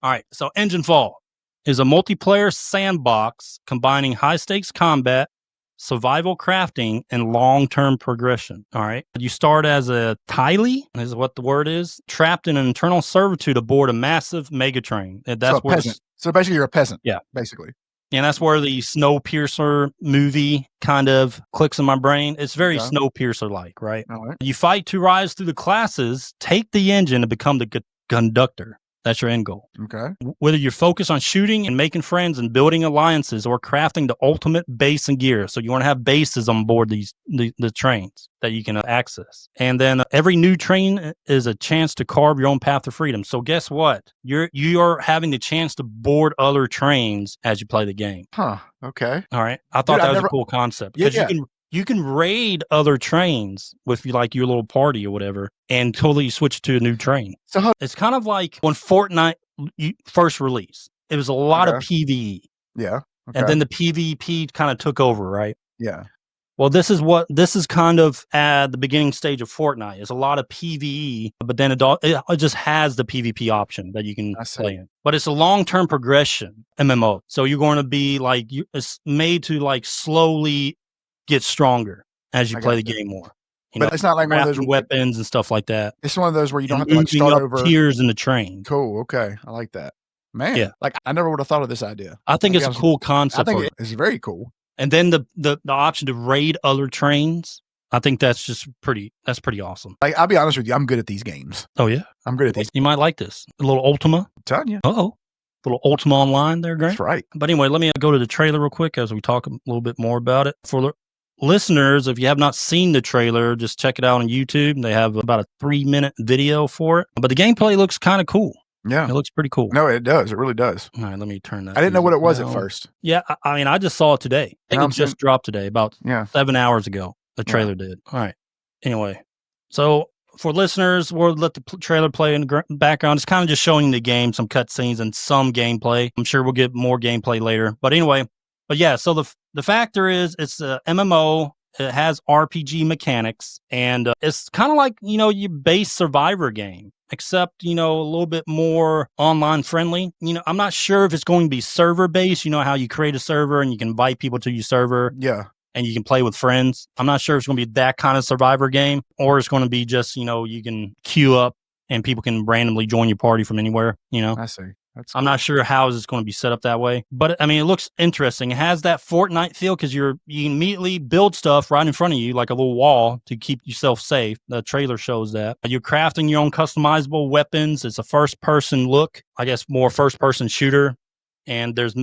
All right. So Enginefall is a multiplayer sandbox combining high-stakes combat, survival crafting, and long-term progression. All right. You start as a 𝐃𝐨𝐬, is what the word is, trapped in an internal servitude aboard a massive megatrain. That's where peasant. So basically, you're a peasant. Yeah. Basically. And that's where the Snowpiercer movie kind of clicks in my brain. It's very Snowpiercer-like, right? All right. You fight to rise through the classes, take the engine, and become the conductor. That's your end goal. Okay. Whether you're focused on shooting and making friends and building alliances or crafting the ultimate base and gear. So you want to have bases on board the trains that you can access. And then every new train is a chance to carve your own path to freedom. So guess what? You are having the chance to board other trains as you play the game. Huh. Okay. All right. I thought that was a cool concept. Because you can raid other trains with like your little party or whatever and totally switch to a new train. So it's kind of like when Fortnite first released. It was a lot of PvE. Yeah. Okay. And then the PvP kind of took over, right? Yeah. Well, this is kind of at the beginning stage of Fortnite. It's a lot of PvE, but then it just has the PvP option that you can play in. But it's a long-term progression MMO. So you're going to be like, it's made to like slowly get stronger as you play the game more. But it's not like one of those weapons and stuff like that. It's one of those where you don't have to like start over tiers in the train. Cool. Okay. I like that. Man. Yeah. Like I never would have thought of this idea. I think it's a cool concept. I think it's very cool. And then the option to raid other trains. I think that's pretty awesome. Like I'll be honest with you, I'm good at these games. Oh yeah. I'm good at these. You might like this. A little Ultima. I'm telling you. Uh-oh. Little Ultima Online there, Grant. That's right. But anyway, let me go to the trailer real quick as we talk a little bit more about it. For listeners, if you have not seen the trailer, just check it out on YouTube. They have about a 3-minute video for it. But the gameplay looks kind of cool. Yeah. It looks pretty cool. No, it does. It really does. All right, let me turn that. I didn't know what it was at first. Yeah, I mean, I just saw it today. I think it just dropped today, about 7 hours ago. The trailer did. All right. Anyway, so for listeners, we'll let the trailer play in the background. It's kind of just showing the game, some cutscenes and some gameplay. I'm sure we'll get more gameplay later. But anyway, yeah, so the factor is it's a MMO. It has RPG mechanics, and it's kind of like, your base survivor game, except, a little bit more online friendly. I'm not sure if it's going to be server based. You know how you create a server and you can invite people to your server. Yeah. And you can play with friends. I'm not sure if it's going to be that kind of survivor game, or it's going to be just, you can queue up and people can randomly join your party from anywhere, I see. That's cool. I'm not sure how it's going to be set up that way, but I mean, it looks interesting. It has that Fortnite feel because you immediately build stuff right in front of you, like a little wall to keep yourself safe. The trailer shows that. You're crafting your own customizable weapons. It's a first-person look, I guess more first-person shooter. And there's,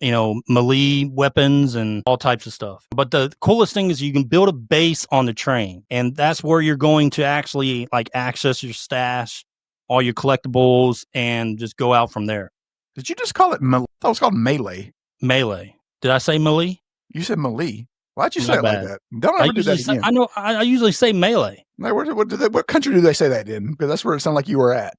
melee weapons and all types of stuff. But the coolest thing is you can build a base on the train. And that's where you're going to actually like access your stash, all your collectibles, and just go out from there. Did you just call it melee? I thought it was called melee. Melee. Did I say melee? You said melee. Why'd you say it like that? Don't ever do that again. I know. I usually say melee. What country do they say that in? Because that's where it sounded like you were at.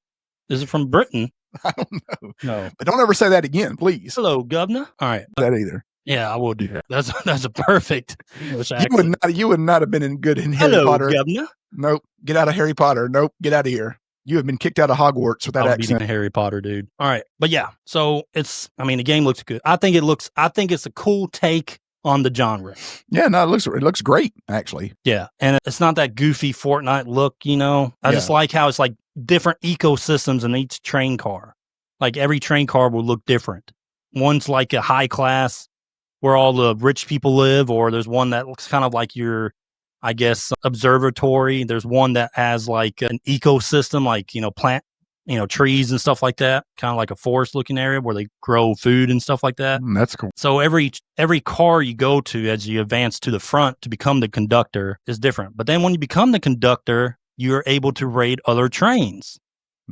Is it from Britain? I don't know. No. But don't ever say that again, please. Hello, governor. All right. That either. Yeah, I will do that. That's a perfect English accent. You would not have been good in Harry Potter. Hello, governor. Nope. Get out of Harry Potter. Nope. Get out of here. You have been kicked out of Hogwarts with that accent. Harry Potter, dude. All right. But yeah, so the game looks good. I think it's a cool take on the genre. Yeah, no, it looks great, actually. Yeah. And it's not that goofy Fortnite look, I just like how it's like different ecosystems in each train car. Like every train car will look different. One's like a high class where all the rich people live, or there's one that looks kind of like your, I guess, observatory. There's one that has like an ecosystem, like, plant, trees and stuff like that. Kind of like a forest looking area where they grow food and stuff like that. That's cool. So every car you go to as you advance to the front to become the conductor is different. But then when you become the conductor, you're able to raid other trains.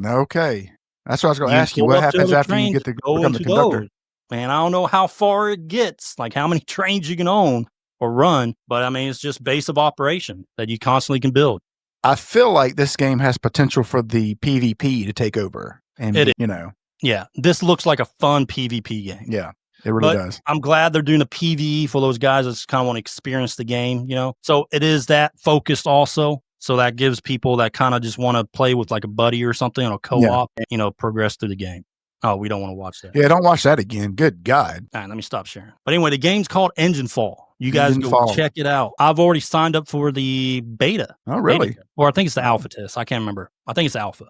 Okay. That's what I was going to ask you. What happens after you get to become the conductor? Man, I don't know how far it gets, like how many trains you can own or run, but I mean, it's just base of operation that you constantly can build. I feel like this game has potential for the PvP to take over. And, Yeah, this looks like a fun PvP game. Yeah, it really does. I'm glad they're doing a PvE for those guys that just kind of want to experience the game, So it is that focused also. So that gives people that kind of just want to play with like a buddy or something on a co-op, progress through the game. Oh, we don't want to watch that. Yeah, don't watch that again. Good God. All right, let me stop sharing. But anyway, the game's called Enginefall. You guys go check it out. I've already signed up for the beta. Oh, really? Beta, or I think it's the alpha test. I can't remember. I think it's the alpha.